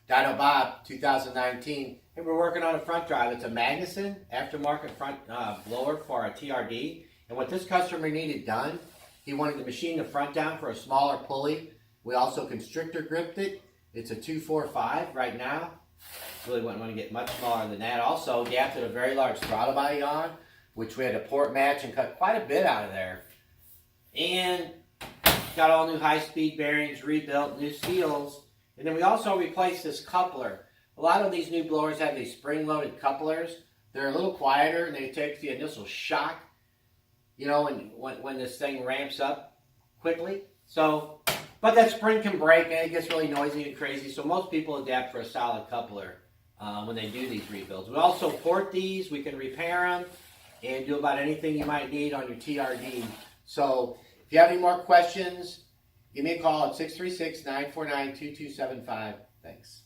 Dino Bob 2019, and we're working on a front drive. It's a Magnuson aftermarket front blower for a TRD. And what this customer needed done, he wanted to machine the front down for a smaller pulley. We also constrictor gripped it. It's a 245 right now. Really wouldn't want to get much smaller than that. Also gapped a very large throttle body on, which we had to port match and cut quite a bit out of there. And got all new high-speed bearings rebuilt, new seals. And then we also replaced this coupler. A lot of these new blowers have these spring-loaded couplers. They're a little quieter and they take the initial shock, you know, when this thing ramps up quickly. So, but that spring can break and it gets really noisy and crazy. So most people adapt for a solid coupler when they do these rebuilds. We also port these. We can repair them and do about anything you might need on your TRD. So if you have any more questions, give me a call at 636-949-2275. Thanks.